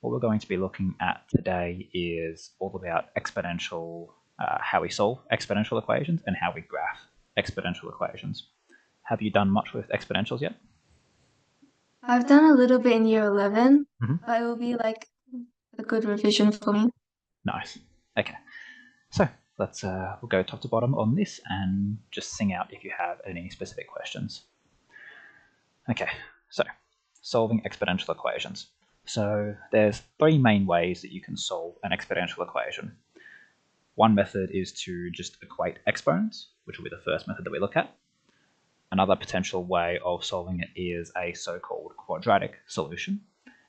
What we're going to be looking at today is all about exponential, how we solve exponential equations and how we graph exponential equations. Have you done much with exponentials yet? I've done a little bit in year 11, Mm-hmm. but it will be like a good revision for me. Nice. Okay. So we'll go top to bottom on this and just sing out if you have any specific questions. Okay, so solving exponential equations. So there's three main ways that you can solve an exponential equation. One method is to just equate exponents, which will be the first method that we look at. Another potential way of solving it is a so-called quadratic solution.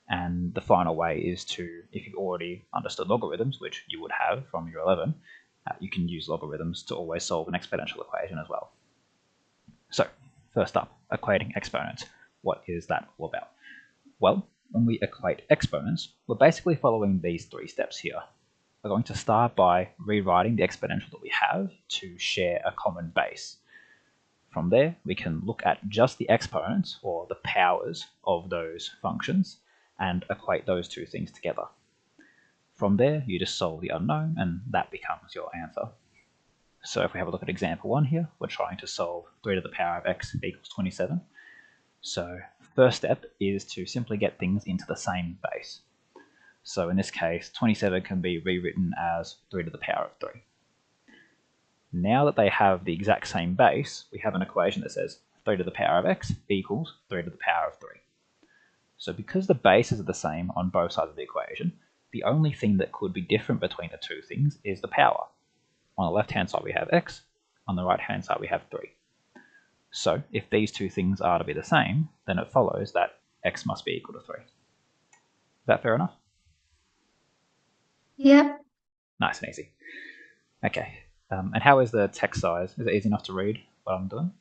And the final way is to, if you've already understood logarithms, which you would have from year 11, you can use logarithms to always solve an exponential equation as well. So, first up, equating exponents. What is that all about? Well, when we equate exponents, we're basically following these three steps here. We're going to start by rewriting the exponential that we have to share a common base. From there, we can look at just the exponents, or the powers of those functions, and equate those two things together. From there, you just solve the unknown, and that becomes your answer. So if we have a look at example 1 here, we're trying to solve 3 to the power of x equals 27. So first step is to simply get things into the same base. So in this case, 27 can be rewritten as 3 to the power of 3. Now that they have the exact same base, we have an equation that says 3 to the power of x equals 3 to the power of 3. So because the bases are the same on both sides of the equation, the only thing that could be different between the two things is the power. On the left-hand side we have x, on the right-hand side we have 3. So if these two things are to be the same, then it follows that x must be equal to 3. Is that fair enough? Yep. Nice and easy. Okay, and how is the text size? Is it easy enough to read what I'm doing?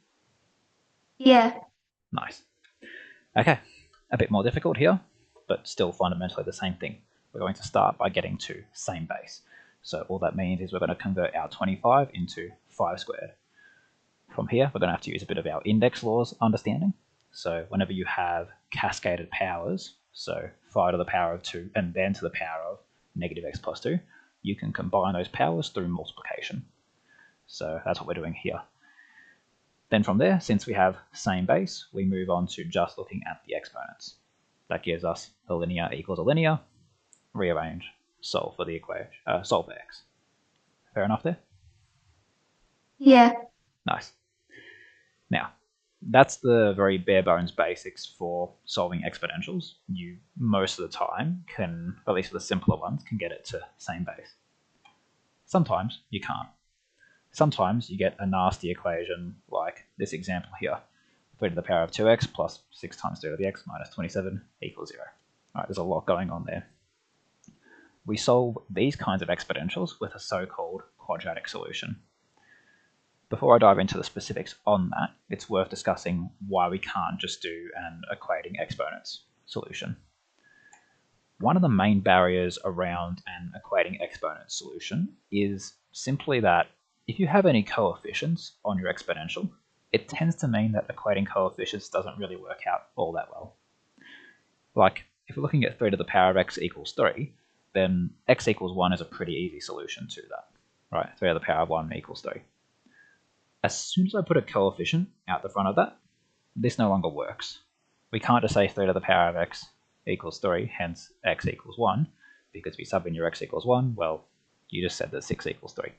Yeah. Nice. Okay, a bit more difficult here, but still fundamentally the same thing. We're going to start by getting to same base. So all that means is we're going to convert our 25 into 5 squared. From here, we're going to have to use a bit of our index laws understanding. So whenever you have cascaded powers, so 5 to the power of 2 and then to the power of negative x plus 2, you can combine those powers through multiplication. So that's what we're doing here. Then from there, since we have same base, we move on to just looking at the exponents. That gives us a linear equals a linear, rearrange, solve for the equation, solve for x. Fair enough there? Yeah. Nice. Now, that's the very bare bones basics for solving exponentials. You, most of the time, can, at least for the simpler ones, can get it to same base. Sometimes you can't. Sometimes you get a nasty equation like this example here. 3 to the power of 2x plus 6 times 3 to the x minus 27 equals 0. All right, there's a lot going on there. We solve these kinds of exponentials with a so-called quadratic solution. Before I dive into the specifics on that, it's worth discussing why we can't just do an equating exponents solution. One of the main barriers around an equating exponents solution is simply that if you have any coefficients on your exponential, it tends to mean that equating coefficients doesn't really work out all that well. Like, if we're looking at 3 to the power of x equals 3, then x equals 1 is a pretty easy solution to that, right? 3 to the power of 1 equals 3. As soon as I put a coefficient out the front of that, this no longer works. We can't just say 3 to the power of x equals 3, hence x equals 1, because if you sub in your x equals 1, well, you just said that 6 equals 3.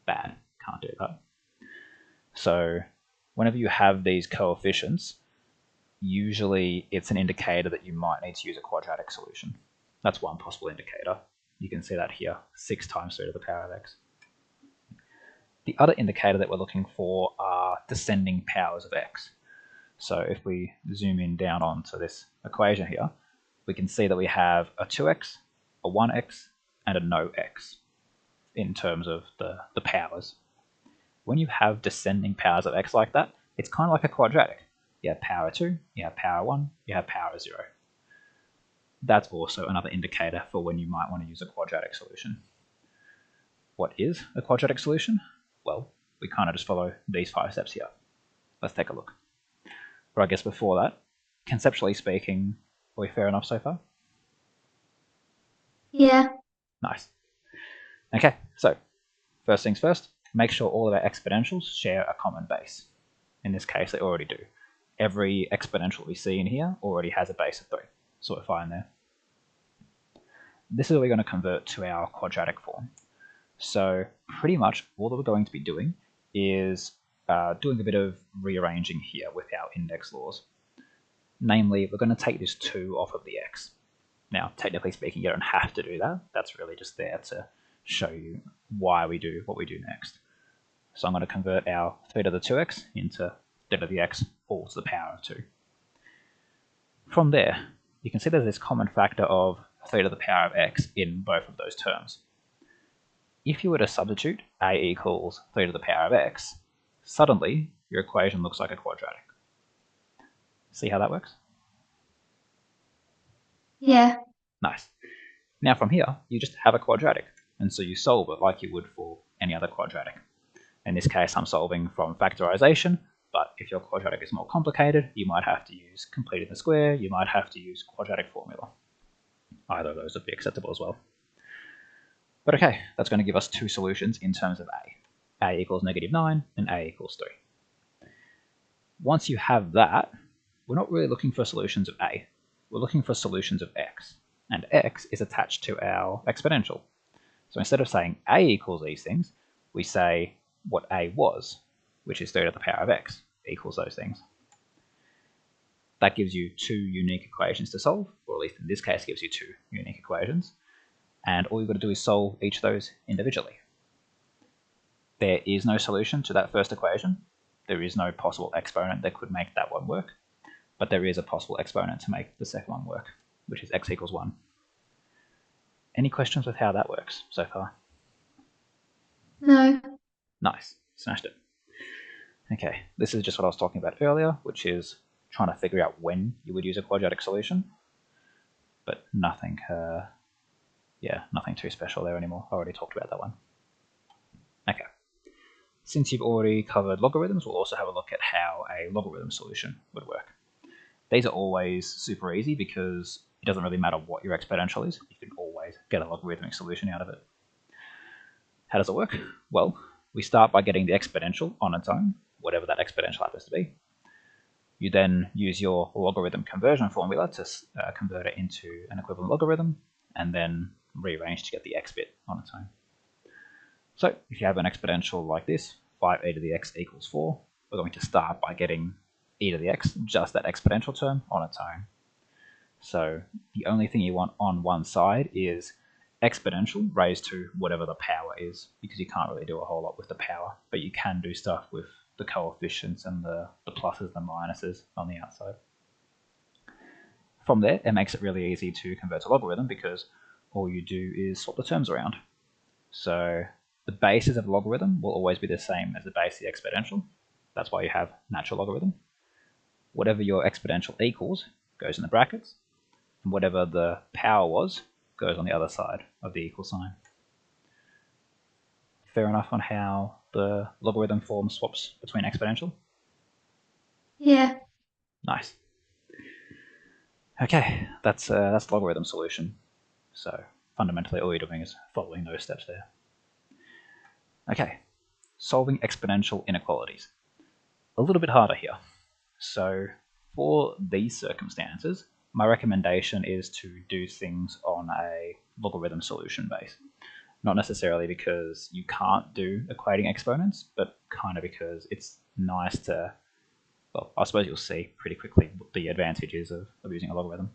Bad. Can't do that. So whenever you have these coefficients, usually it's an indicator that you might need to use a quadratic solution. That's one possible indicator. You can see that here, 6 times 3 to the power of x. The other indicator that we're looking for are descending powers of x. So if we zoom in down onto this equation here, we can see that we have a 2x, a 1x, and a no x in terms of the powers. When you have descending powers of x like that, it's kind of like a quadratic. You have power 2, you have power 1, you have power 0. That's also another indicator for when you might want to use a quadratic solution. What is a quadratic solution? Well, we kind of just follow these 5 steps here. Let's take a look. But I guess before that, conceptually speaking, are we fair enough so far? Yeah. Nice. Okay, so first things first, make sure all of our exponentials share a common base. In this case, they already do. Every exponential we see in here already has a base of 3, so we're fine there. This is what we're going to convert to our quadratic form. So pretty much all that we're going to be doing is doing a bit of rearranging here with our index laws. Namely, we're going to take this 2 off of the x. Now, technically speaking, you don't have to do that. That's really just there to show you why we do what we do next. So I'm going to convert our 3 to the 2x into 3 to the x all to the power of 2. From there, you can see there's this common factor of 3 to the power of x in both of those terms. If you were to substitute a equals 3 to the power of x, suddenly your equation looks like a quadratic. See how that works? Yeah. Nice. Now from here, you just have a quadratic, and so you solve it like you would for any other quadratic. In this case, I'm solving from factorization, but if your quadratic is more complicated, you might have to use completing the square, you might have to use quadratic formula. Either of those would be acceptable as well. But okay, that's going to give us 2 solutions in terms of a. A equals -9 and a equals 3. Once you have that, we're not really looking for solutions of a. We're looking for solutions of x, and x is attached to our exponential. So instead of saying a equals these things, we say what a was, which is 3 to the power of x, equals those things. That gives you 2 unique equations to solve, or at least in this case gives you 2 unique equations, and all you've got to do is solve each of those individually. There is no solution to that first equation. There is no possible exponent that could make that one work, but there is a possible exponent to make the second one work, which is x equals 1. Any questions with how that works so far? No. Nice, smashed it. Okay, this is just what I was talking about earlier, which is trying to figure out when you would use a quadratic solution, but nothing too special there anymore. I already talked about that one. Okay, since you've already covered logarithms, we'll also have a look at how a logarithm solution would work. These are always super easy because it doesn't really matter what your exponential is, you can always get a logarithmic solution out of it. How does it work? Well, we start by getting the exponential on its own, whatever that exponential happens to be. You then use your logarithm conversion formula to convert it into an equivalent logarithm, and then rearrange to get the x bit on its own. So if you have an exponential like this, 5e to the x equals 4, we're going to start by getting e to the x, just that exponential term, on its own. So the only thing you want on one side is exponential raised to whatever the power is, because you can't really do a whole lot with the power, but you can do stuff with the coefficients and the pluses and minuses on the outside. From there, it makes it really easy to convert to logarithm because all you do is swap the terms around. So the basis of a logarithm will always be the same as the base of the exponential. That's why you have natural logarithm. Whatever your exponential equals goes in the brackets, and whatever the power was goes on the other side of the equal sign. Fair enough on how the logarithm form swaps between exponential? Yeah. Nice. Okay, that's the logarithm solution. So fundamentally all you're doing is following those steps there. Okay, solving exponential inequalities. A little bit harder here. So for these circumstances, my recommendation is to do things on a logarithm solution base. Not necessarily because you can't do equating exponents, but kind of because it's nice to, well, I suppose you'll see pretty quickly what the advantage is of using a logarithm.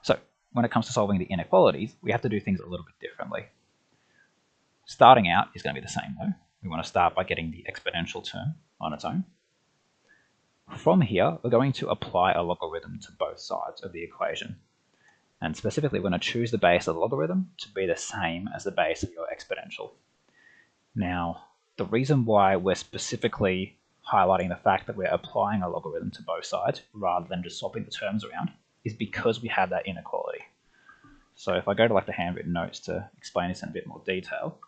So when it comes to solving the inequalities, we have to do things a little bit differently. Starting out is going to be the same though. We want to start by getting the exponential term on its own. From here, we're going to apply a logarithm to both sides of the equation. And specifically, we're going to choose the base of the logarithm to be the same as the base of your exponential. Now, the reason why we're specifically highlighting the fact that we're applying a logarithm to both sides rather than just swapping the terms around is because we have that inequality. So if I go to like the handwritten notes to explain this in a bit more detail,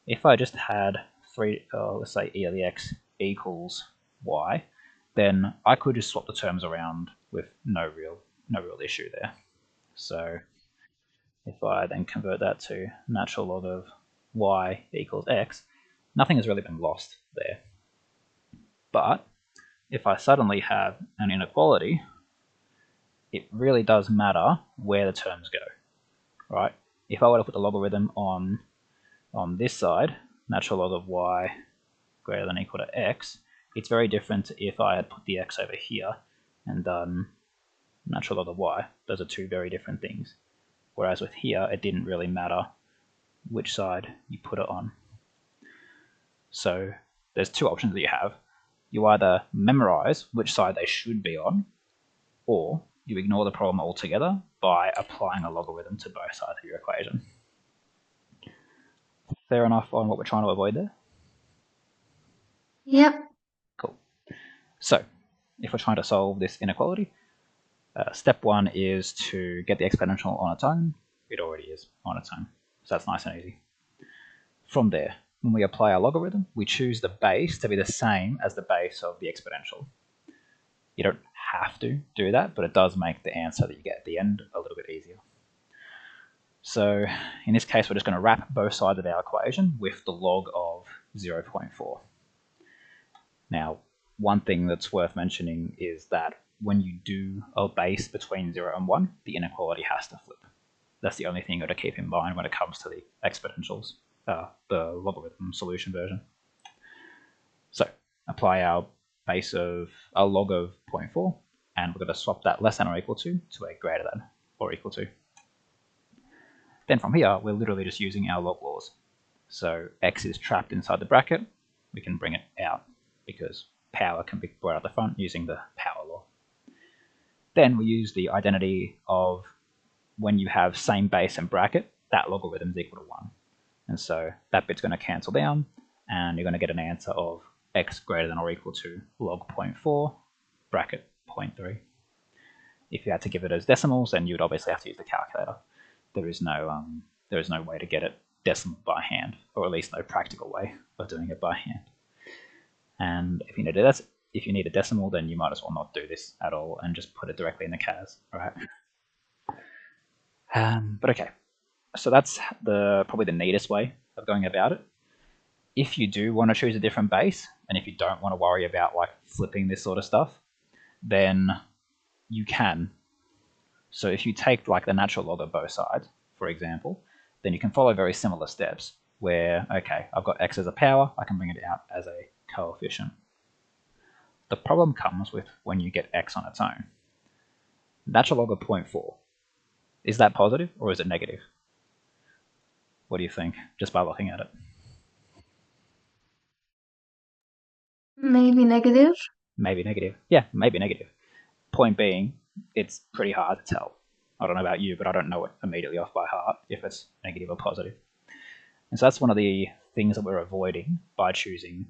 if I just had let's say e to the x equals y, then I could just swap the terms around with no real issue there. So if I then convert that to natural log of y equals x, nothing has really been lost there. But if I suddenly have an inequality, it really does matter where the terms go, right? If I were to put the logarithm on this side, natural log of y greater than or equal to x, it's very different if I had put the x over here and done natural log of y. Those are two very different things. Whereas with here, it didn't really matter which side you put it on. So there's two options that you have. You either memorize which side they should be on, or you ignore the problem altogether by applying a logarithm to both sides of your equation. Fair enough on what we're trying to avoid there? Yep. Cool. So if we're trying to solve this inequality, step one is to get the exponential on its own. It already is on its own, so that's nice and easy. From there, when we apply our logarithm, we choose the base to be the same as the base of the exponential. You don't have to do that, but it does make the answer that you get at the end a little bit easier. So in this case, we're just going to wrap both sides of our equation with the log of 0.4. Now, one thing that's worth mentioning is that when you do a base between 0 and 1, the inequality has to flip. That's the only thing you've got to keep in mind when it comes to the exponentials, the logarithm solution version. So apply our base of a log of 0.4, and we're going to swap that less than or equal to a greater than or equal to. Then from here, we're literally just using our log laws. So x is trapped inside the bracket. We can bring it out because power can be brought out the front using the power law. Then we use the identity of when you have same base and bracket, that logarithm is equal to 1. And so that bit's going to cancel down, and you're going to get an answer of x greater than or equal to log 0.4 bracket 0.3. If you had to give it as decimals, then you would obviously have to use the calculator. There is no way to get it decimal by hand, or at least no practical way of doing it by hand. And if you need a decimal, then you might as well not do this at all and just put it directly in the cas, right? But okay, so that's probably the neatest way of going about it. If you do want to choose a different base, and if you don't want to worry about like flipping this sort of stuff, then you can. So if you take like the natural log of both sides, for example, then you can follow very similar steps where, okay, I've got x as a power, I can bring it out as a coefficient. The problem comes with when you get x on its own. Natural log of 0.4, is that positive or is it negative? What do you think, just by looking at it? Maybe negative. Maybe negative. Yeah, maybe negative. Point being, it's pretty hard to tell. I don't know about you, but I don't know it immediately off by heart if it's negative or positive. And so that's one of the things that we're avoiding by choosing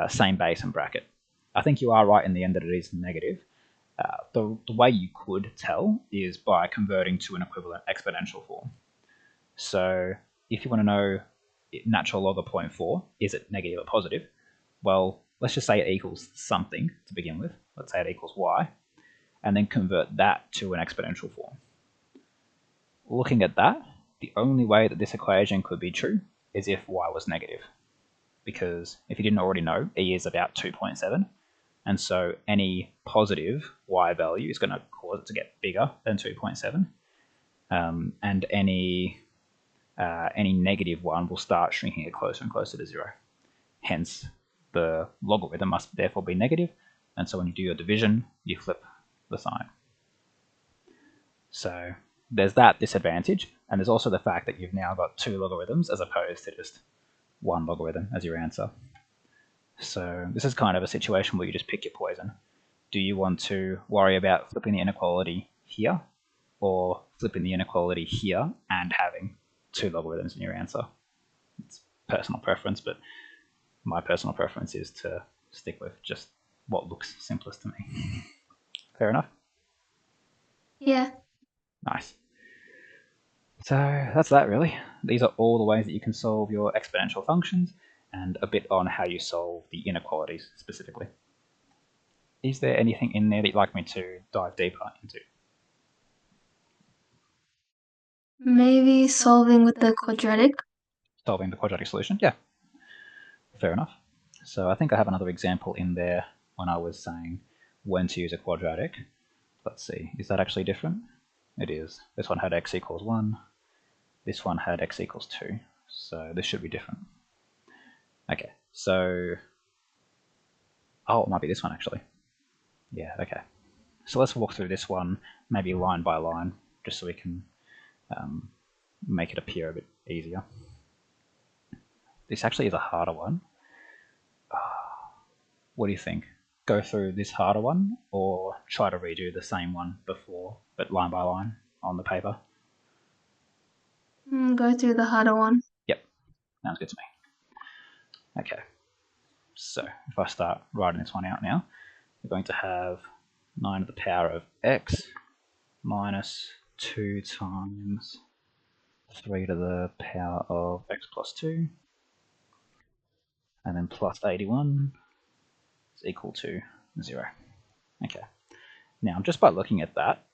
same base and bracket. I think you are right in the end that it is negative. The way you could tell is by converting to an equivalent exponential form. So if you want to know natural log of 0.4, is it negative or positive? Well, let's just say it equals something to begin with. Let's say it equals y, and then convert that to an exponential form. Looking at that, the only way that this equation could be true is if y was negative. Because if you didn't already know, e is about 2.7, and so any positive y value is going to cause it to get bigger than 2.7, and any negative one will start shrinking it closer and closer to 0. Hence, the logarithm must therefore be negative, and so when you do your division, you flip the sign. So there's that disadvantage, and there's also the fact that you've now got two logarithms as opposed to just one logarithm as your answer. So this is kind of a situation where you just pick your poison. Do you want to worry about flipping the inequality here, or flipping the inequality here and having two logarithms in your answer? It's personal preference, but my personal preference is to stick with just what looks simplest to me. Fair enough? Yeah. Nice. So that's that really. These are all the ways that you can solve your exponential functions, and a bit on how you solve the inequalities specifically. Is there anything in there that you'd like me to dive deeper into? Maybe solving with the quadratic. Solving the quadratic solution? Yeah, fair enough. So I think I have another example in there when I was saying when to use a quadratic. Let's see, is that actually different? It is. This one had x equals 1. This one had x equals 2. So this should be different. Okay, so... Oh, it might be this one actually. Yeah, okay. So let's walk through this one, maybe line by line, just so we can make it appear a bit easier. This actually is a harder one. What do you think? Go through this harder one, or try to redo the same one before, but line by line on the paper? Go through the harder one. Yep, sounds good to me. Okay, so if I start writing this one out now, we're going to have 9 to the power of x minus 2 times 3 to the power of x plus 2, and then plus 81 is equal to 0. Okay, now just by looking at that,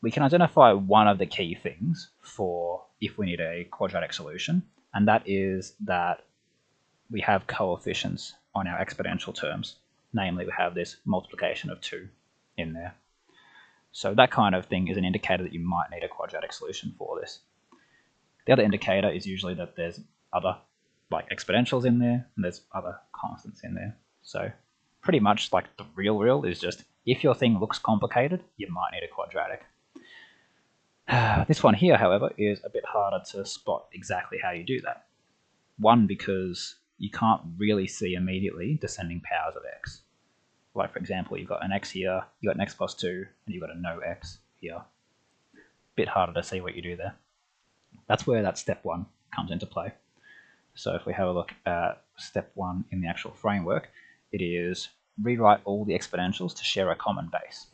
we can identify one of the key things for if we need a quadratic solution, and that is that we have coefficients on our exponential terms. Namely, we have this multiplication of 2 in there. So that kind of thing is an indicator that you might need a quadratic solution for this. The other indicator is usually that there's other like exponentials in there, and there's other constants in there. So pretty much like the real is just if your thing looks complicated, you might need a quadratic. This one here, however, is a bit harder to spot exactly how you do that. One, because you can't really see immediately descending powers of x. Like, for example, you've got an x here, you've got an x plus 2, and you've got a no x here. Bit harder to see what you do there. That's where that step 1 comes into play. So if we have a look at step 1 in the actual framework, it is rewrite all the exponentials to share a common base.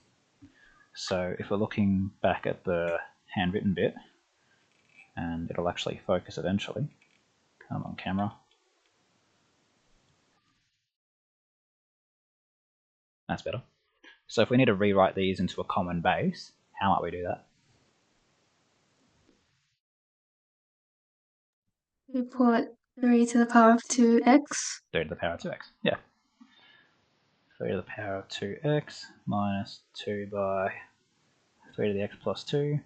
So if we're looking back at the handwritten bit, and it'll actually focus eventually. Come on, camera. That's better. So if we need to rewrite these into a common base, how might we do that? We put 3 to the power of 2x. 3 to the power of 2x. Yeah. 3 to the power of 2x minus 2 by 3 to the x plus 2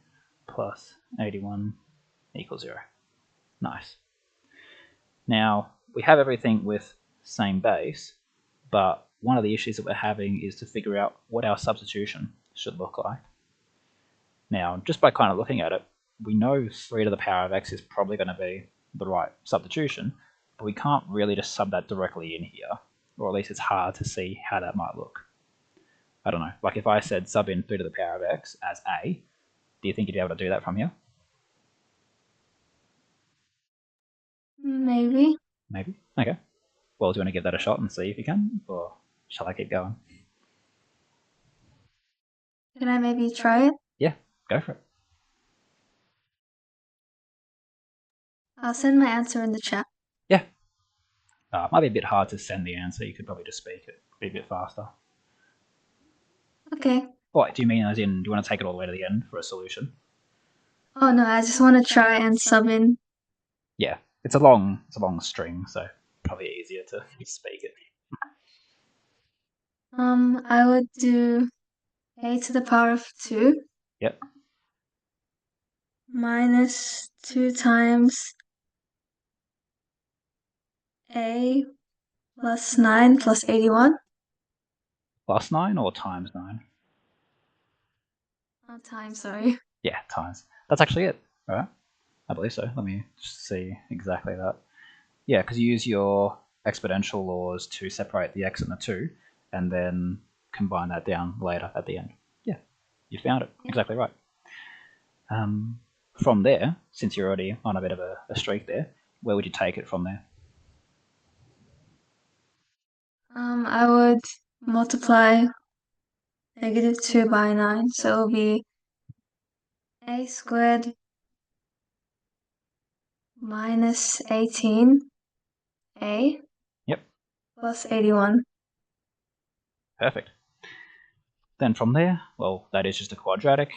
plus 81 equals 0. Nice. Now, we have everything with same base, but one of the issues that we're having is to figure out what our substitution should look like. Now, just by kind of looking at it, we know 3 to the power of x is probably going to be the right substitution, but we can't really just sub that directly in here, or at least it's hard to see how that might look. I don't know, like if I said sub in 3 to the power of x as a, do you think you'd be able to do that from here? Maybe. Maybe. Okay. Well, do you want to give that a shot and see if you can, or shall I keep going? Can I maybe try it? Yeah, go for it. I'll send my answer in the chat. Yeah. It might be a bit hard to send the answer. You could probably just speak it, be a bit faster. Okay. What, do you mean as in, do you want to take it all the way to the end for a solution? Oh no, I just want to try and sub in. Yeah, it's a long string, so probably easier to speak it. I would do a to the power of 2 Yep. minus 2 times a plus 9 plus 81. Plus 9 or times 9? Oh, times, sorry. Yeah, times. That's actually it, right? I believe so. Let me just see exactly that. Yeah, because you use your exponential laws to separate the x and the 2, and then combine that down later at the end. Yeah, you found it. Yeah. Exactly right. From there, since you're already on a bit of a streak there, where would you take it from there? I would multiply -2 by 9, so it'll be a squared minus 18a Yep, plus 81. perfect. Then from there, well, that is just a quadratic.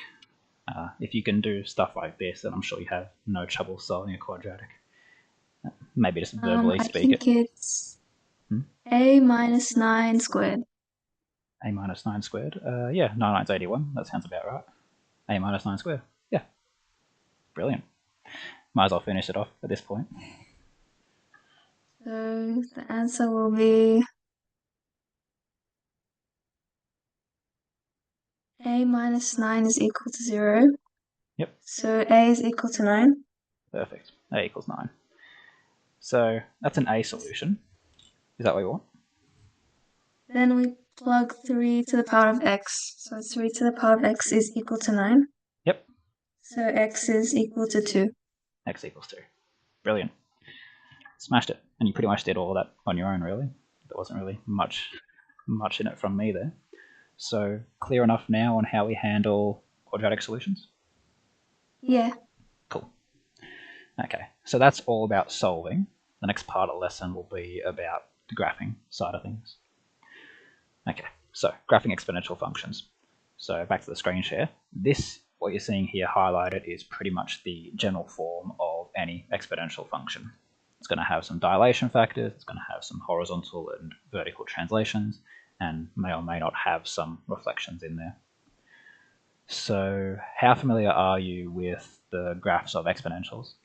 If you can do stuff like this, then I'm sure you have no trouble solving a quadratic. Maybe just verbally I speak it. think it's Hmm? a minus 9 squared. A minus 9 squared. Yeah, 9 9's 81. That sounds about right. A minus 9 squared. Yeah. Brilliant. Might as well finish it off at this point. So the answer will be a minus 9 is equal to 0. Yep. So a is equal to 9. Perfect. A equals 9. So that's an A solution. Is that what you want? Then we plug 3 to the power of x. So 3 to the power of x is equal to 9. Yep. So x is equal to 2. X equals 2. Brilliant. Smashed it. And you pretty much did all of that on your own, really. There wasn't really much in it from me there. So clear enough now on how we handle quadratic solutions? Yeah. Cool. Okay, so that's all about solving. The next part of the lesson will be about the graphing side of things. Okay, so graphing exponential functions. So back to the screen share. This, what you're seeing here highlighted, is pretty much the general form of any exponential function. It's going to have some dilation factors, it's going to have some horizontal and vertical translations, and may or may not have some reflections in there. So how familiar are you with the graphs of exponentials?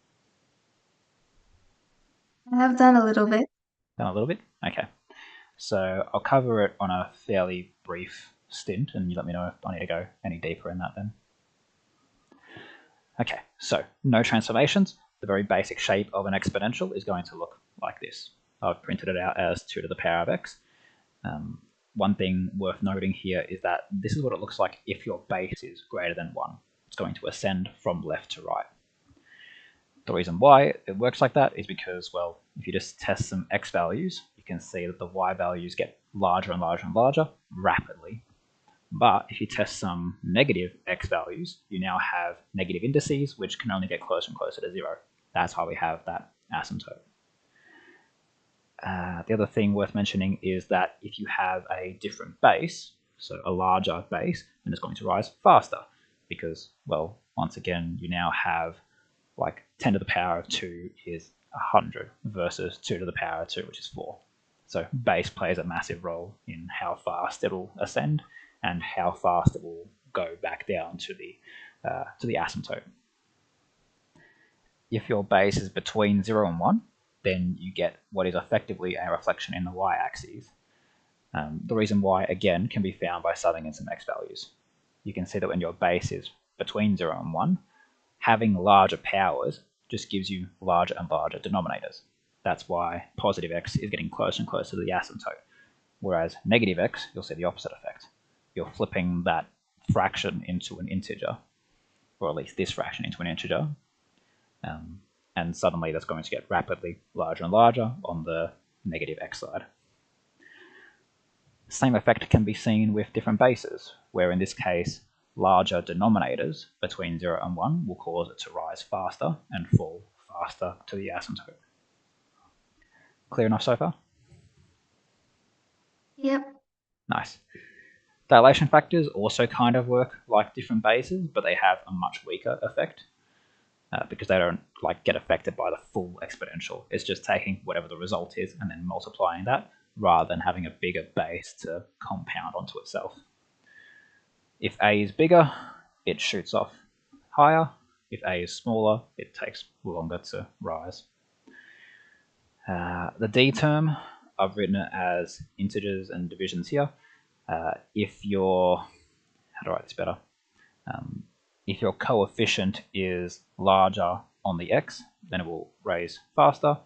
I have done a little bit. Done a little bit? Okay. So I'll cover it on a fairly brief stint, and you let me know if I need to go any deeper in that then. Okay, so no transformations. The very basic shape of an exponential is going to look like this. I've printed it out as 2 to the power of x. One thing worth noting here is that this is what it looks like if your base is greater than 1. It's going to ascend from left to right. The reason why it works like that is because, well, if you just test some x values, you can see that the y values get larger and larger and larger rapidly. But if you test some negative x values, you now have negative indices, which can only get closer and closer to 0. That's why we have that asymptote. The other thing worth mentioning is that if you have a different base, so a larger base, then it's going to rise faster because, well, once again, you now have like 10 to the power of 2 is 100 versus 2 to the power of 2, which is 4. So base plays a massive role in how fast it'll ascend and how fast it will go back down to the asymptote. If your base is between 0 and 1, then you get what is effectively a reflection in the y-axis. The reason why, again, can be found by subbing in some x values. You can see that when your base is between 0 and 1, having larger powers just gives you larger and larger denominators. That's why positive x is getting closer and closer to the asymptote, whereas negative x, you'll see the opposite effect. You're flipping that fraction into an integer, or at least this fraction into an integer, and suddenly that's going to get rapidly larger and larger on the negative x side. Same effect can be seen with different bases, where in this case, larger denominators between 0 and 1 will cause it to rise faster and fall faster to the asymptote. Clear enough so far? Yep. Nice. Dilation factors also kind of work like different bases, but they have a much weaker effect because they don't get affected by the full exponential. It's just taking whatever the result is and then multiplying that rather than having a bigger base to compound onto itself. If A is bigger, it shoots off higher. If A is smaller, it takes longer to rise. The D term, I've written it as integers and divisions here. If your, how to write this better? If your coefficient is larger on the x, then it will raise faster.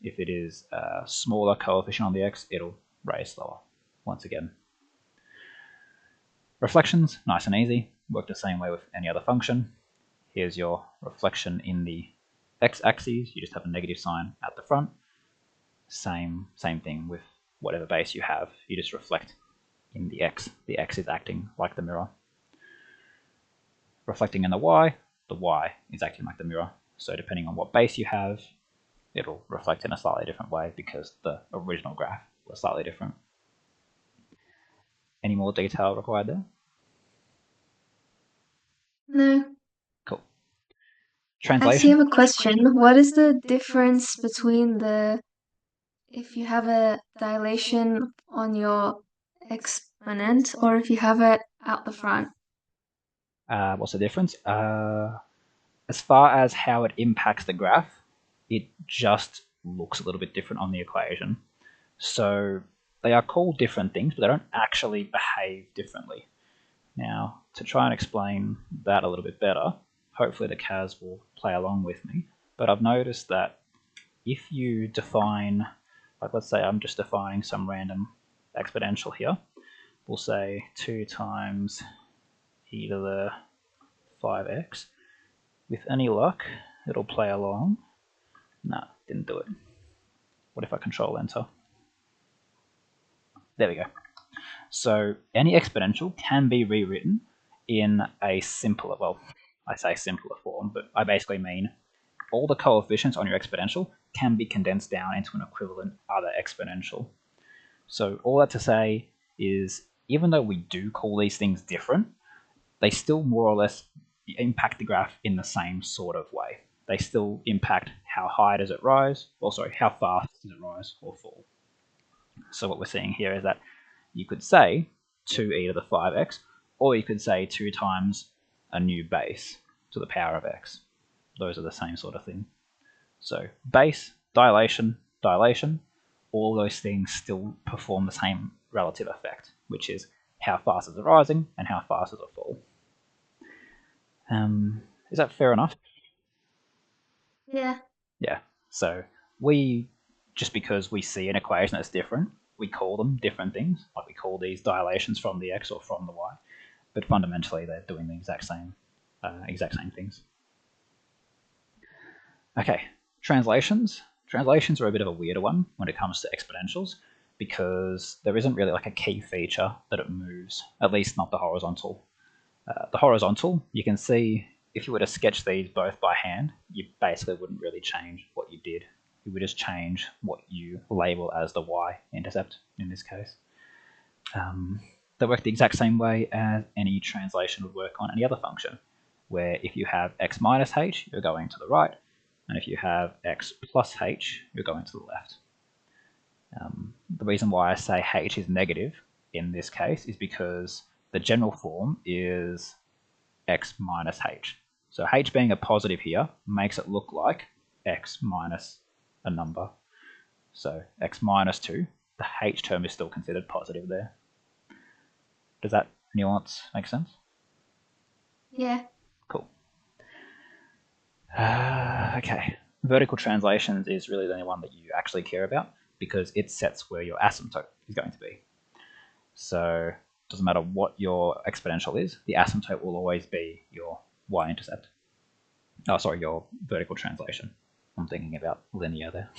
If it is a smaller coefficient on the x, it'll raise slower. Once again, reflections, nice and easy, work the same way with any other function. Here's your reflection in the x-axis, you just have a negative sign at the front. Same thing with whatever base you have, you just reflect in the x. The x is acting like the mirror. Reflecting in the y is acting like the mirror. So depending on what base you have, it'll reflect in a slightly different way because the original graph was slightly different. Any more detail required there? No. Actually, I Translation? have a question. What is the difference between if you have a dilation on your exponent or if you have it out the front? What's the difference? As far as how it impacts the graph, it just looks a little bit different on the equation. So they are called different things, but they don't actually behave differently. Now, to try and explain that a little bit better, hopefully the CAS will play along with me, but I've noticed that if you define, like let's say I'm just defining some random exponential here, we'll say 2 times e to the 5x. With any luck, it'll play along. Nah, didn't do it. What if I control enter? There we go. So any exponential can be rewritten in a simpler, well, I say simpler form, but I basically mean all the coefficients on your exponential can be condensed down into an equivalent other exponential. So all that to say is, even though we do call these things different, they still more or less impact the graph in the same sort of way. They still impact how high does it rise, or sorry, how fast does it rise or fall. So what we're seeing here is that you could say 2e to the 5x, or you could say 2 times a new base to the power of x. Those are the same sort of thing. So base, dilation, dilation, all those things still perform the same relative effect, which is how fast is it rising and how fast does it fall. Is that fair enough? Yeah. Yeah. So we, just because we see an equation that's different, we call them different things. Like we call these dilations from the x or from the y, but fundamentally they're doing the exact same things. Okay, translations. Translations are a bit of a weirder one when it comes to exponentials because there isn't really like a key feature that it moves, at least not the horizontal. The horizontal, you can see if you were to sketch these both by hand, you basically wouldn't really change what you did. You would just change what you label as the y-intercept in this case. They work the exact same way as any translation would work on any other function, where if you have x minus h, you're going to the right, and if you have x plus h, you're going to the left. The reason why I say h is negative in this case is because the general form is x minus h. So h being a positive here makes it look like x minus a number. So x minus 2, the h term is still considered positive there. Does that nuance make sense? Yeah. Cool. Okay. Vertical translations is really the only one that you actually care about because it sets where your asymptote is going to be. So it doesn't matter what your exponential is, the asymptote will always be your y-intercept. Oh, sorry, your vertical translation. I'm thinking about linear there.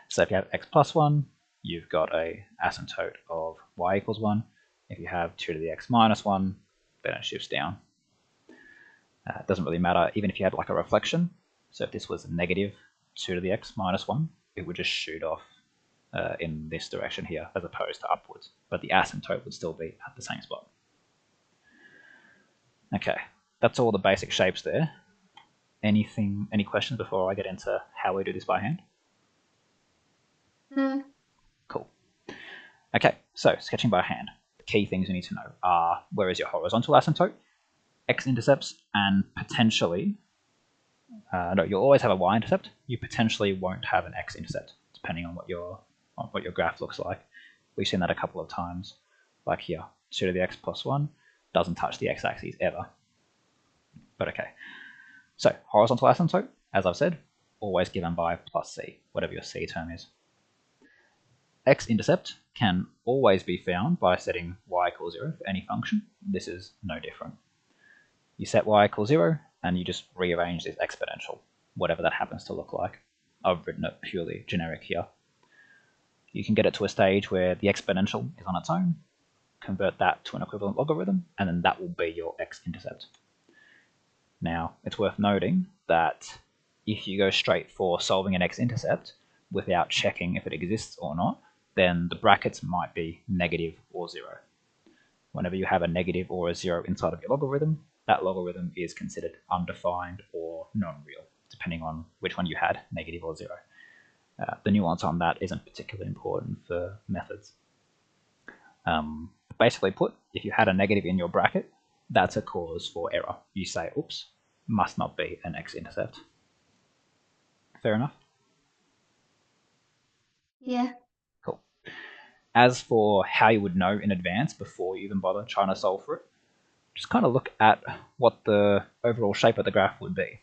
So if you have x plus 1, you've got a asymptote of y equals 1. If you have 2 to the x minus 1, then it shifts down. It doesn't really matter, even if you had like a reflection. So if this was negative 2 to the x minus 1, it would just shoot off in this direction here as opposed to upwards. But the asymptote would still be at the same spot. Okay, that's all the basic shapes there. Any questions before I get into how we do this by hand? No. Cool. Okay, so sketching by hand. The key things you need to know are where is your horizontal asymptote, x-intercepts, and potentially, no, you'll always have a y-intercept. You potentially won't have an x-intercept, depending on what your graph looks like. We've seen that a couple of times, like here, 2 to the x plus 1 doesn't touch the x-axis ever. But okay, so horizontal asymptote, as I've said, always given by plus c, whatever your c term is. X-intercept can always be found by setting y equals 0 for any function. This is no different. You set y equals 0 and you just rearrange this exponential, whatever that happens to look like. I've written it purely generic here. You can get it to a stage where the exponential is on its own, convert that to an equivalent logarithm, and then that will be your x-intercept. Now, it's worth noting that if you go straight for solving an x-intercept without checking if it exists or not, then the brackets might be negative or 0. Whenever you have a negative or a 0 inside of your logarithm, that logarithm is considered undefined or non-real, depending on which one you had, negative or zero. The nuance on that isn't particularly important for methods. Basically put, if you had a negative in your bracket, that's a cause for error. You say, oops, must not be an x-intercept. Fair enough? Yeah. Cool. As for how you would know in advance before you even bother trying to solve for it, just kind of look at what the overall shape of the graph would be.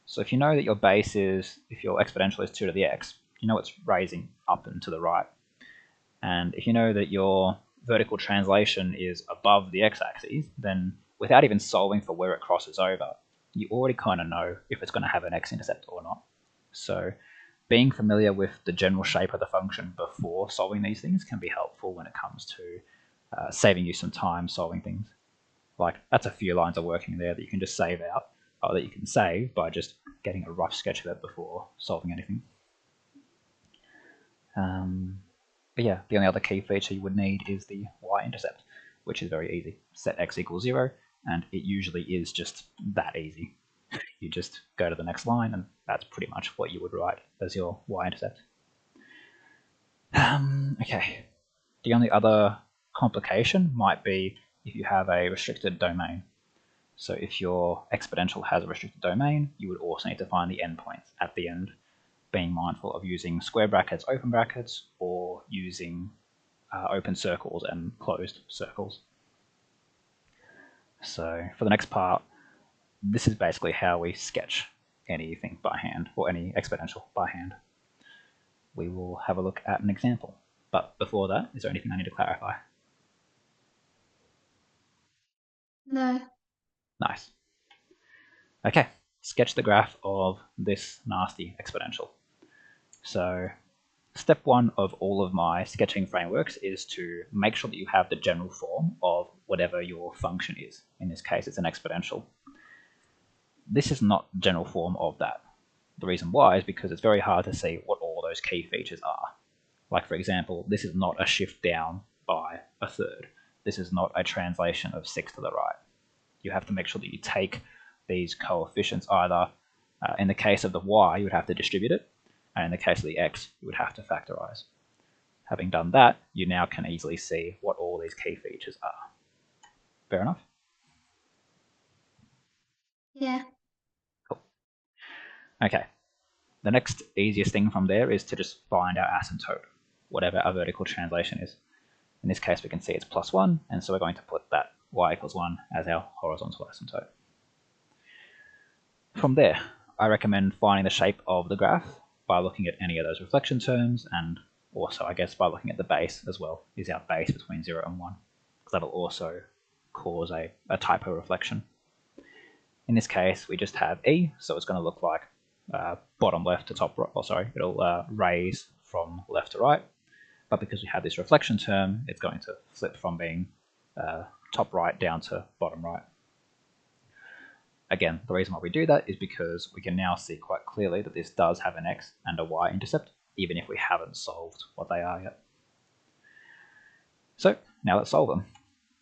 So if you know that your base is, if your exponential is 2 to the x, you know it's raising up and to the right. And if you know that your vertical translation is above the x-axis, then without even solving for where it crosses over, you already kind of know if it's going to have an x-intercept or not. So being familiar with the general shape of the function before solving these things can be helpful when it comes to saving you some time solving things. Like, that's a few lines of working there that you can just save out, or that you can save by just getting a rough sketch of it before solving anything. But yeah, the only other key feature you would need is the y-intercept, which is very easy. Set x equals 0, and it usually is just that easy. You just go to the next line, and that's pretty much what you would write as your y-intercept. Okay, the only other complication might be if you have a restricted domain. So if your exponential has a restricted domain, you would also need to find the endpoints at the end, being mindful of using square brackets, open brackets, or using open circles and closed circles. So for the next part, this is basically how we sketch anything by hand, or any exponential by hand. We will have a look at an example. But before that, is there anything I need to clarify? No. Nice. Okay, sketch the graph of this nasty exponential. So step one of all of my sketching frameworks is to make sure that you have the general form of whatever your function is. In this case, it's an exponential. This is not the general form of that. The reason why is because it's very hard to see what all those key features are. Like, for example, this is not a shift down by a third. This is not a translation of 6 to the right. You have to make sure that you take these coefficients either, in the case of the y, you would have to distribute it, and in the case of the x, you would have to factorize. Having done that, you now can easily see what all these key features are. Fair enough? Yeah. Cool. Okay. The next easiest thing from there is to just find our asymptote, whatever our vertical translation is. In this case, we can see it's +1, and so we're going to put that y equals 1 as our horizontal asymptote. From there, I recommend finding the shape of the graph by looking at any of those reflection terms, and also, I guess, by looking at the base as well. Is our base between 0 and 1? Because that'll also cause a typo reflection. In this case, we just have E, so it's going to look like bottom left to top right. Oh, sorry, it'll raise from left to right. But because we have this reflection term, it's going to flip from being top right down to bottom right. Again, the reason why we do that is because we can now see quite clearly that this does have an x and a y intercept, even if we haven't solved what they are yet. So now let's solve them.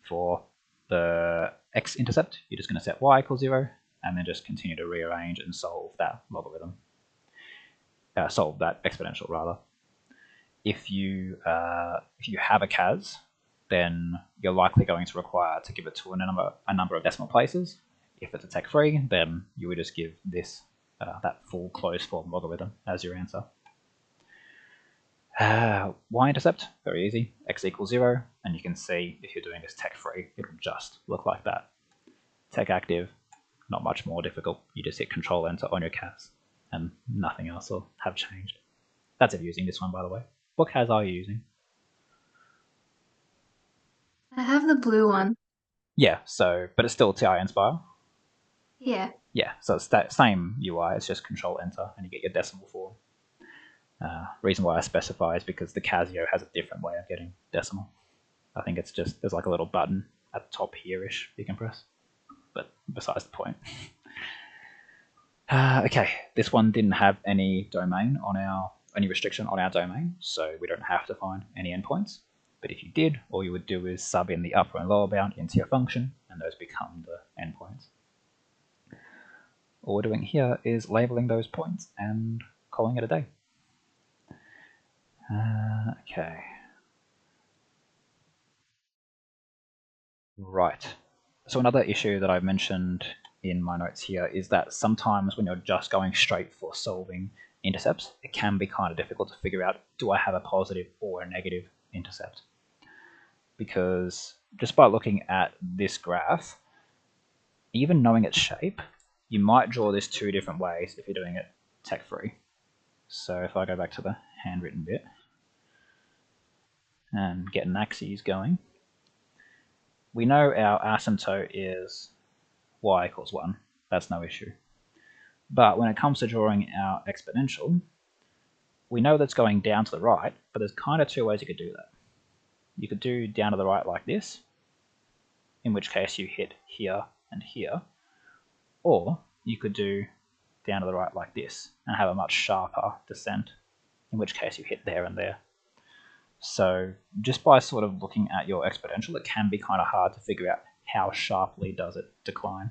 For the x-intercept, you're just going to set y equals 0, and then just continue to rearrange and solve that logarithm. Solve that exponential, rather. If you have a cas, then you're likely going to require to give it to a number of decimal places. If it's a tech-free, then you would just give this that full closed form logarithm as your answer. Y-intercept, very easy, x equals 0, and you can see if you're doing this tech-free, it'll just look like that. Tech-active, not much more difficult. You just hit Control-Enter on your cas, and nothing else will have changed. That's if you're using this one, by the way. What cas are you using? I have the blue one. Yeah, so, but it's still TI Inspire. Yeah. Yeah, so it's that same UI, it's just Control-Enter, and you get your decimal form. Reason why I specify is because the Casio has a different way of getting decimal. I think it's just, there's like a little button at the top here-ish you can press. But besides the point. Okay, this one didn't have any restriction on our domain, so we don't have to find any endpoints. But if you did, all you would do is sub in the upper and lower bound into your function, and those become the endpoints. All we're doing here is labeling those points and calling it a day. Okay. Right. So another issue that I've mentioned in my notes here is that sometimes when you're just going straight for solving intercepts, it can be kind of difficult to figure out, do I have a positive or a negative intercept? Because just by looking at this graph, even knowing its shape, you might draw this two different ways if you're doing it tech-free. So if I go back to the handwritten bit and get an axis going, we know our asymptote is y equals 1. That's no issue. But when it comes to drawing our exponential, we know that's going down to the right, but there's kind of two ways you could do that. You could do down to the right like this, in which case you hit here and here, or you could do down to the right like this and have a much sharper descent, in which case you hit there and there. So just by sort of looking at your exponential, it can be kind of hard to figure out how sharply does it decline.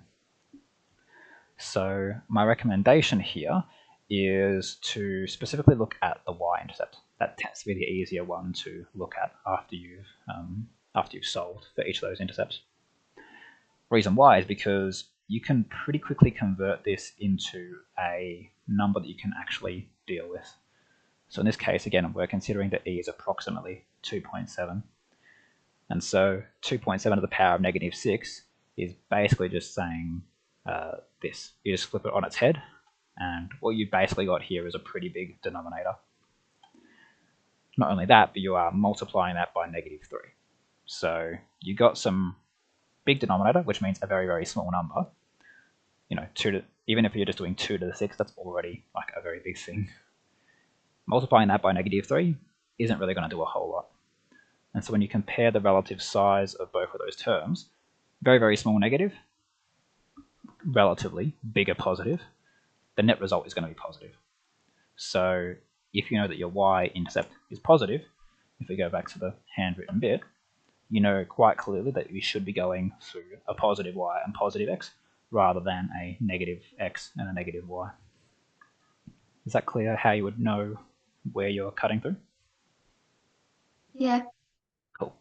So my recommendation here is to specifically look at the y-intercept. That tends to be the easier one to look at after you've solved for each of those intercepts. Reason why is because you can pretty quickly convert this into a number that you can actually deal with. So in this case, again, we're considering that e is approximately 2.7. And so 2.7 to the power of negative 6 is basically just saying this. You just flip it on its head, and what you basically got here is a pretty big denominator. Not only that, but you are multiplying that by negative 3. So you got some big denominator, which means a very, very small number. You know, even if you're just doing 2 to the 6, that's already like a very big thing. Multiplying that by negative 3 isn't really going to do a whole lot. And so when you compare the relative size of both of those terms, very, very small negative, relatively bigger positive, the net result is going to be positive. So if you know that your y-intercept is positive, if we go back to the handwritten bit, you know quite clearly that we should be going through a positive y and positive x rather than a negative x and a negative y. Is that clear how you would know where you're cutting through? Yeah. Cool.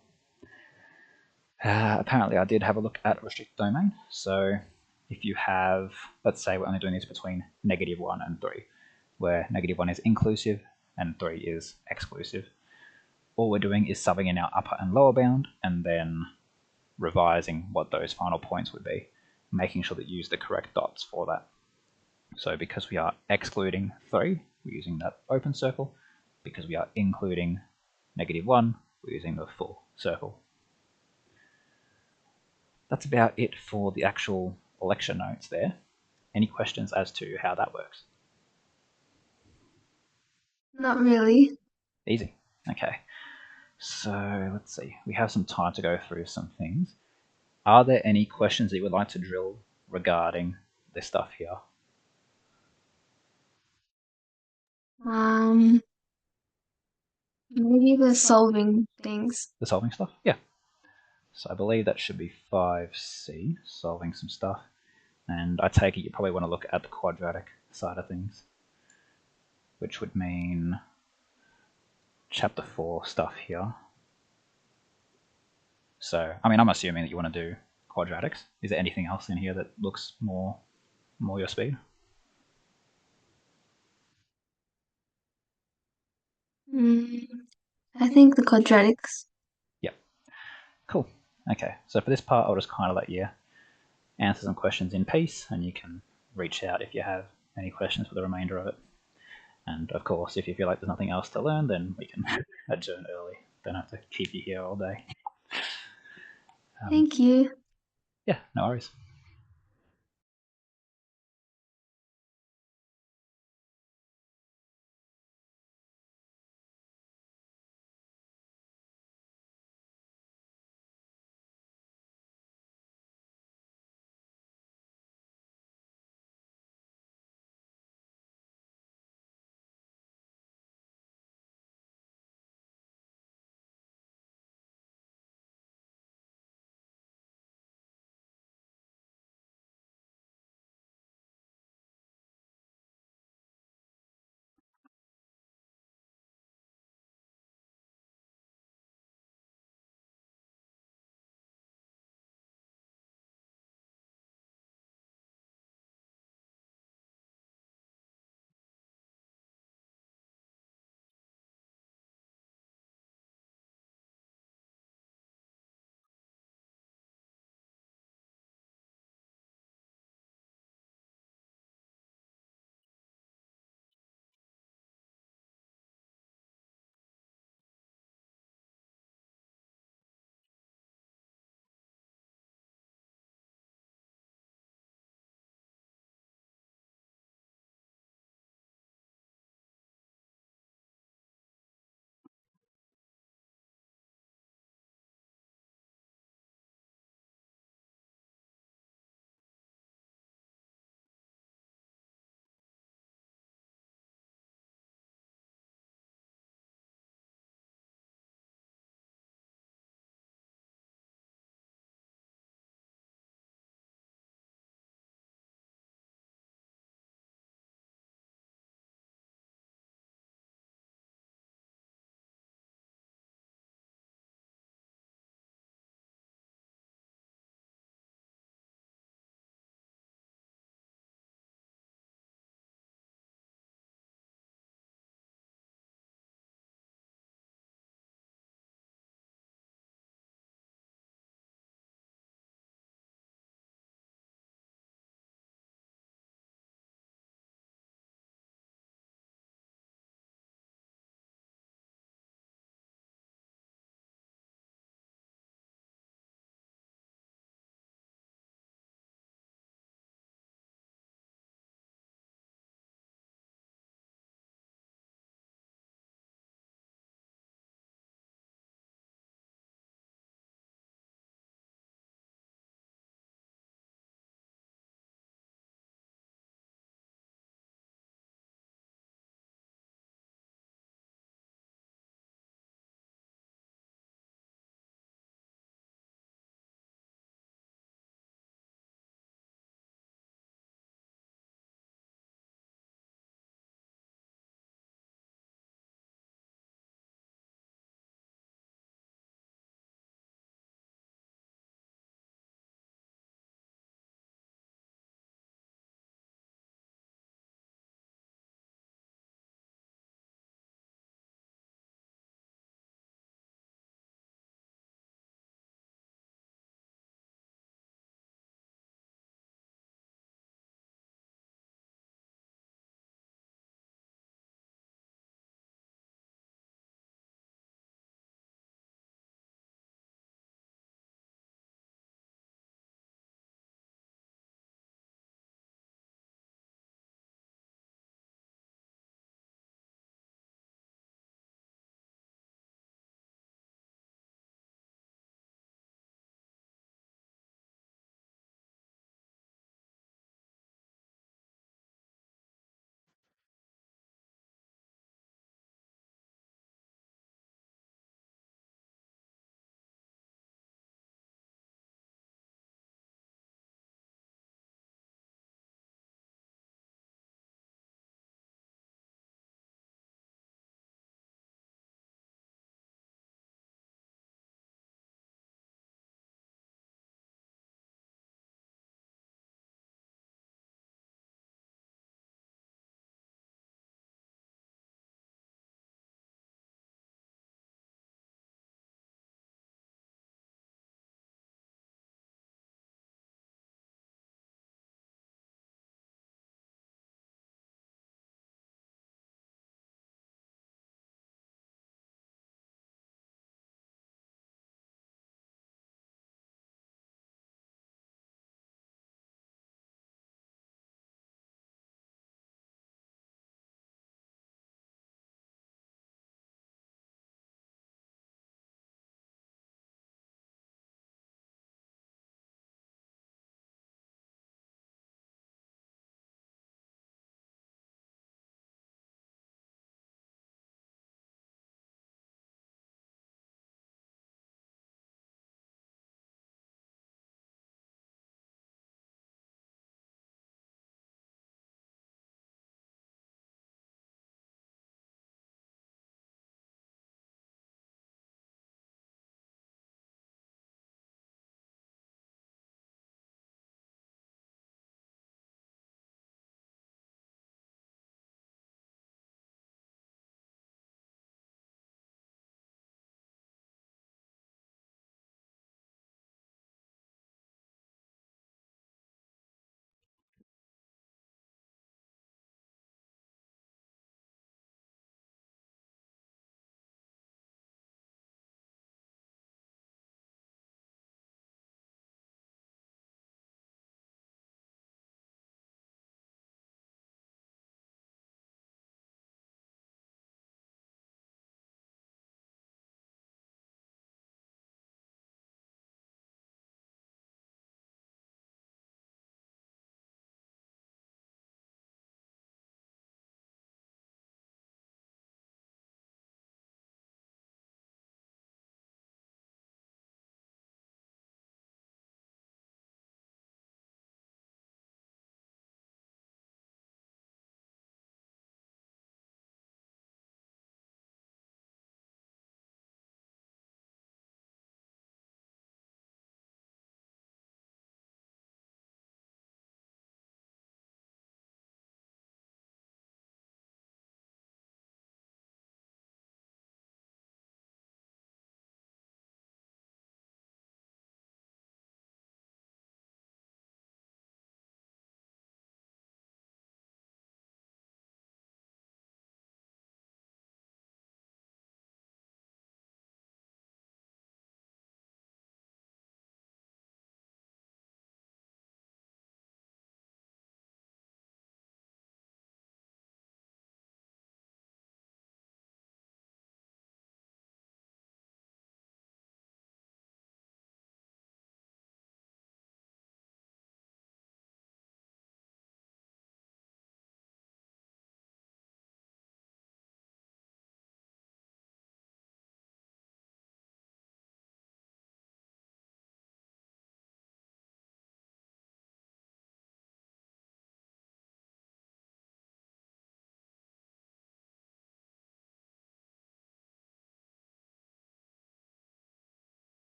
Apparently I did have a look at restricted domain. So if you have, let's say we're only doing this between negative 1 and 3, where negative 1 is inclusive and 3 is exclusive. All we're doing is subbing in our upper and lower bound and then revising what those final points would be, making sure that you use the correct dots for that. So because we are excluding 3, we're using that open circle. Because we are including negative 1, we're using the full circle. That's about it for the actual lecture notes there. Any questions as to how that works? Not really. Easy. Okay. So let's see. We have some time to go through some things. Are there any questions that you would like to drill regarding this stuff here? Maybe the solving things. The solving stuff? Yeah. So I believe that should be 5C, solving some stuff. And I take it you probably want to look at the quadratic side of things, which would mean chapter 4 stuff here. So, I mean, I'm assuming that you want to do quadratics. Is there anything else in here that looks more your speed? I think the quadratics. Yep. Cool. Okay, so for this part, I'll just kind of let you answer some questions in peace, and you can reach out if you have any questions for the remainder of it. And of course, if you feel like there's nothing else to learn, then we can adjourn early. Don't have to keep you here all day. Thank you. Yeah, no worries.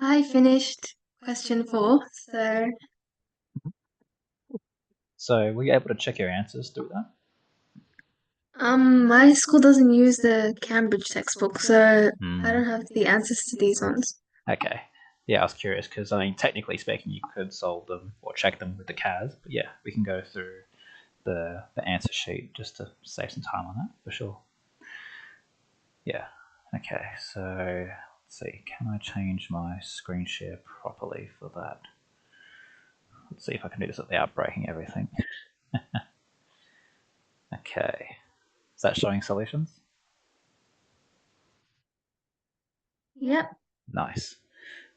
I finished question 4, so were you able to check your answers through that? my school doesn't use the Cambridge textbook, so I Hmm. don't have the answers to these ones. Okay. Yeah, I was curious because I mean, technically speaking, you could solve them or check them with the CAS, but yeah, we can go through the answer sheet just to save some time on that for sure. Yeah. Okay. So let's see. Can I change my screen share properly for that? Let's see if I can do this without breaking everything. Okay. Is that showing solutions? Yep, Nice.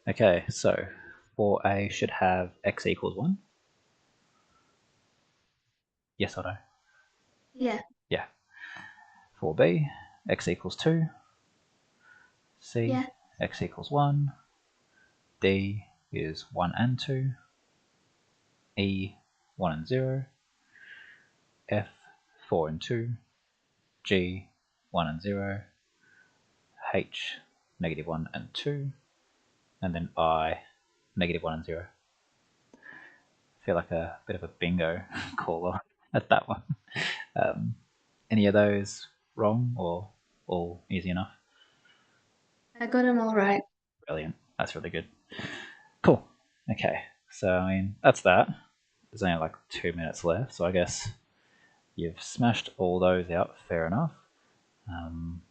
Okay, so 4a should have x equals 1. Yes or no? yeah, Yeah. 4b, x equals 2. C, yeah, x equals 1. D is 1 and 2. E, 1 and 0. F, 4 and 2. G, 1 and 0. H, negative 1 and 2. And then I, negative 1 and 0. I feel like a bit of a bingo caller at that one. Um, any of those wrong or all easy enough? I got them all right. Brilliant. That's really good. Cool. Okay. So, I mean, that's that. There's only like 2 minutes left, so I guess you've smashed all those out. Fair enough. Um,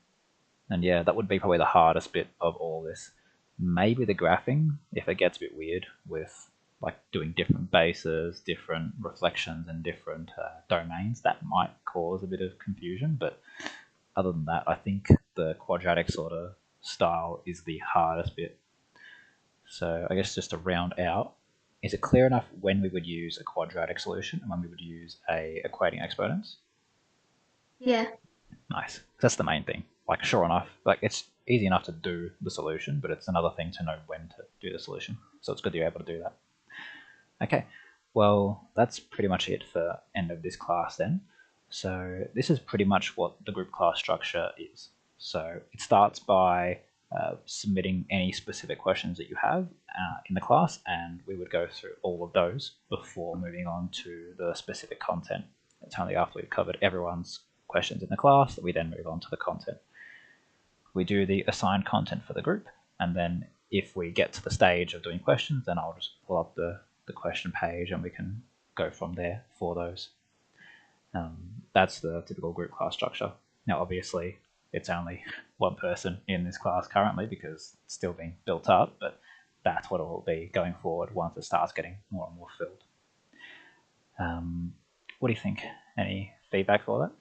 and yeah, that would be probably the hardest bit of all this. Maybe the graphing, if it gets a bit weird with like doing different bases, different reflections, and different domains, that might cause a bit of confusion. But other than that, I think the quadratic sort of style is the hardest bit. So I guess just to round out, is it clear enough when we would use a quadratic solution and when we would use a equating exponents? Yeah, Nice. That's the main thing. Like, sure enough, like it's easy enough to do the solution, but it's another thing to know when to do the solution. So it's good that you're able to do that. Okay. Well, that's pretty much it for end of this class then. So this is pretty much what the group class structure is. So it starts by submitting any specific questions that you have in the class, and we would go through all of those before moving on to the specific content. It's only after we've covered everyone's questions in the class that we then move on to the content. We do the assigned content for the group, and then if we get to the stage of doing questions, then I'll just pull up the question page and we can go from there for those. That's the typical group class structure. Now, obviously, it's only one person in this class currently because it's still being built up, but that's what it will be going forward once it starts getting more and more filled. What do you think? Any feedback for that?